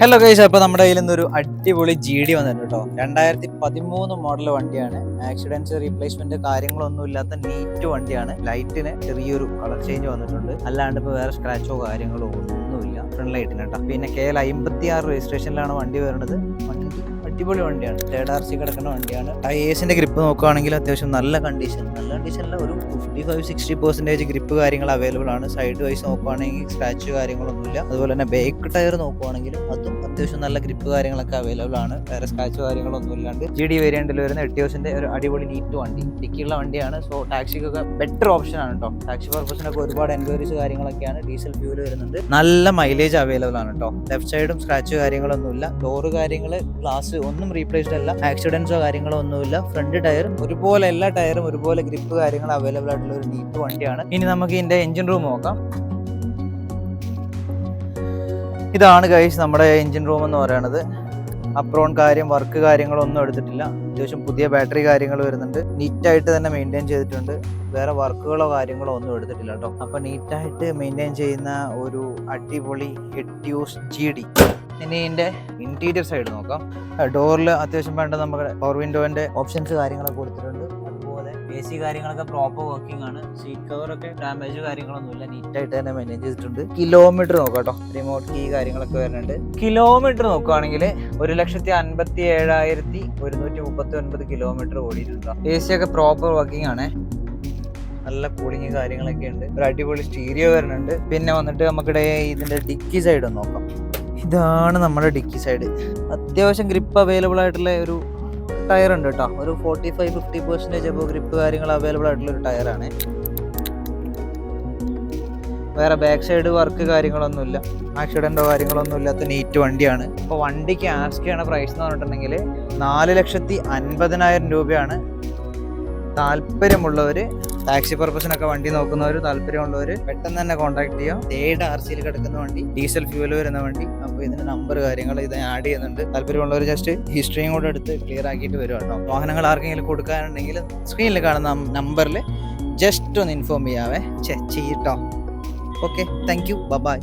Hello guys, അപ്പോൾ നമ്മുടെ കയ്യിൽ നിന്നൊരു അടിപൊളി GD വന്നിട്ടുണ്ട് കേട്ടോ. 2013 മോഡൽ വണ്ടിയാണ്. ആക്സിഡൻസ് റീപ്ലേസ്മെന്റ് കാര്യങ്ങളൊന്നും ഇല്ലാത്ത നീറ്റ് വണ്ടിയാണ്. ലൈറ്റിന് ചെറിയൊരു കളർ ചേഞ്ച് വന്നിട്ടുണ്ട്, അല്ലാണ്ട് ഇപ്പോൾ വേറെ സ്ക്രാച്ചോ കാര്യങ്ങളോ ഒന്നുമില്ല ഫ്രണ്ട് ലൈറ്റിന് കേട്ടോ. പിന്നെ KL 56 രജിസ്ട്രേഷനിലാണ് വണ്ടി വരുന്നത്. വണ്ടി അടിപൊളി വണ്ടിയാണ്, തേർഡ് RC കിടക്കുന്ന വണ്ടിയാണ്. ടയേഴ്സിന്റെ ഗ്രിപ്പ് നോക്കുകയാണെങ്കിൽ അത്യാവശ്യം നല്ല കണ്ടീഷനില്ല, ഒരു 55-60% ഗ്രിപ്പ് കാര്യങ്ങൾ അവൈലബിൾ ആണ്. സൈഡ് വൈസ് നോക്കുകയാണെങ്കിൽ സ്ക്രാച്ച് കാര്യങ്ങളൊന്നുമില്ല. അതുപോലെ തന്നെ ബാക്ക് ടയർ നോക്കുകയാണെങ്കിലും അതും അത്യാവശ്യം നല്ല ഗ്രിപ്പ് കാര്യങ്ങളൊക്കെ അവൈലബിൾ ആണ്. വേറെ സ്ക്രാച്ച് കാര്യങ്ങളൊന്നും ഇല്ലാണ്ട് GD വേരിയന്റിൽ വരുന്ന എട്ടിയോസിന്റെ ഒരു അടിപൊളി നീറ്റ് വണ്ടി, ഡിക്കിയുള്ള വണ്ടിയാണ്. സോ ടാക്സിക്കൊക്കെ ബെറ്റർ ഓപ്ഷൻ ആണ് കേട്ടോ. ടാക്സി പർപ്പസിനൊക്കെ ഒരുപാട് എൻക്വയറീസ് കാര്യങ്ങളൊക്കെയാണ്. ഡീസൽ ഫ്യൂൽ വരുന്നുണ്ട്, നല്ല മൈലേജ് അവൈലബിൾ ആണ് കേട്ടോ. ലെഫ്റ്റ് സൈഡും സ്ക്രാച്ച് കാര്യങ്ങളൊന്നുമില്ല. ഡോറ് കാര്യങ്ങൾ, ഗ്ലാസ് ഒന്നും റീപ്ലേസ്ഡ് അല്ല. ആക്സിഡൻസോ കാര്യങ്ങളോ ഒന്നുമില്ല. ഫ്രണ്ട് ടയർ ഒരുപോലെ, എല്ലാ ടയറും ഒരുപോലെ ഗ്രിപ്പ് കാര്യങ്ങൾ അവൈലബിൾ ആയിട്ടുള്ള ഒരു നീറ്റ് വണ്ടിയാണ്. ഇനി നമുക്ക് ഇതിന്റെ എഞ്ചിൻ റൂം നോക്കാം. ഇതാണ് ഗൈസ് നമ്മുടെ എഞ്ചിൻ റൂം എന്ന് പറയുന്നത്. അപ്രോൺ വർക്ക് കാര്യങ്ങളൊന്നും എടുത്തിട്ടില്ല. അത്യാവശ്യം പുതിയ ബാറ്ററി കാര്യങ്ങൾ വരുന്നുണ്ട്. നീറ്റായിട്ട് തന്നെ മെയിൻറ്റെയിൻ ചെയ്തിട്ടുണ്ട്. വേറെ വർക്കുകളോ കാര്യങ്ങളോ ഒന്നും എടുത്തിട്ടില്ല കേട്ടോ. അപ്പൊ നീറ്റായിട്ട് മെയിൻറ്റെയിൻ ചെയ്യുന്ന ഒരു അടിപൊളി എട്ടിയോസ് GD. ഇനി ഇതിന്റെ ഇന്റീരിയർ സൈഡ് നോക്കാം. ഡോറിൽ അത്യാവശ്യം വേണ്ട നമ്മുടെ പവർ വിൻഡോന്റെ ഓപ്ഷൻസ് കാര്യങ്ങളൊക്കെ കൊടുത്തിട്ടുണ്ട്. അതുപോലെ AC കാര്യങ്ങളൊക്കെ പ്രോപ്പർ വർക്കിംഗ് ആണ്. സീറ്റ് കവറൊക്കെ ഡാമേജ് കാര്യങ്ങളൊന്നുമില്ല, നീറ്റായിട്ട് തന്നെ മെയിൻറ്റെയിൻ ചെയ്തിട്ടുണ്ട്. കിലോമീറ്റർ നോക്കാം കേട്ടോ. റിമോട്ട് കീ കാര്യങ്ങളൊക്കെ വരുന്നുണ്ട്. കിലോമീറ്റർ നോക്കുകയാണെങ്കിൽ 1,57,139 കിലോമീറ്റർ ഓടിയിട്ടുണ്ട്. AC ഒക്കെ പ്രോപ്പർ വർക്കിംഗ് ആണ്. നല്ല കൂളിങ് കാര്യങ്ങളൊക്കെ ഉണ്ട്. ഒരു അടിപൊളി സ്റ്റീരിയോ വരുന്നുണ്ട്. പിന്നെ വന്നിട്ട് നമുക്കിടെ ഇതിന്റെ ഡിക്കി സൈഡ് ഒന്ന് നോക്കാം. ഇതാണ് നമ്മുടെ ഡിക്കി സൈഡ്. അത്യാവശ്യം ഗ്രിപ്പ് അവൈലബിൾ ആയിട്ടുള്ള ഒരു ടയർ ഉണ്ട് കേട്ടോ. ഒരു 45-50% അപ്പോൾ ഗ്രിപ്പ് കാര്യങ്ങൾ അവൈലബിൾ ആയിട്ടുള്ള ഒരു ടയറാണ്. വേറെ ബാക്ക് സൈഡ് വർക്ക് കാര്യങ്ങളൊന്നുമില്ല, ആക്സിഡന്റോ കാര്യങ്ങളൊന്നും ഇല്ലാത്ത നീറ്റ് വണ്ടിയാണ്. അപ്പോൾ വണ്ടിക്ക് ആസ്ക് ചെയ്യണ പ്രൈസ് എന്ന് പറഞ്ഞിട്ടുണ്ടെങ്കിൽ 4,50,000 രൂപയാണ്. താല്പര്യമുള്ളവര്, ടാക്സി പർപ്പസിനൊക്കെ വണ്ടി നോക്കുന്നവർ, താല്പര്യമുള്ളവർ പെട്ടെന്ന് തന്നെ കോൺടാക്ട് ചെയ്യാം. തേർഡ് RCയിൽ കിടക്കുന്ന വണ്ടി, ഡീസൽ ഫ്യൂൽ വരുന്ന വണ്ടി. അപ്പോൾ ഇതിന്റെ നമ്പർ കാര്യങ്ങൾ ഇത് ആഡ് ചെയ്യുന്നുണ്ട്. താല്പര്യമുള്ളവർ ജസ്റ്റ് ഹിസ്റ്ററിയും കൂടെ എടുത്ത് ക്ലിയർ ആക്കിയിട്ട് വരും കേട്ടോ. വാഹനങ്ങൾ ആർക്കെങ്കിലും കൊടുക്കാനുണ്ടെങ്കിൽ സ്ക്രീനിൽ കാണുന്ന നമ്പറിൽ ജസ്റ്റ് ഒന്ന് ഇൻഫോം ചെയ്യട്ടോ. Okay, thank you, by.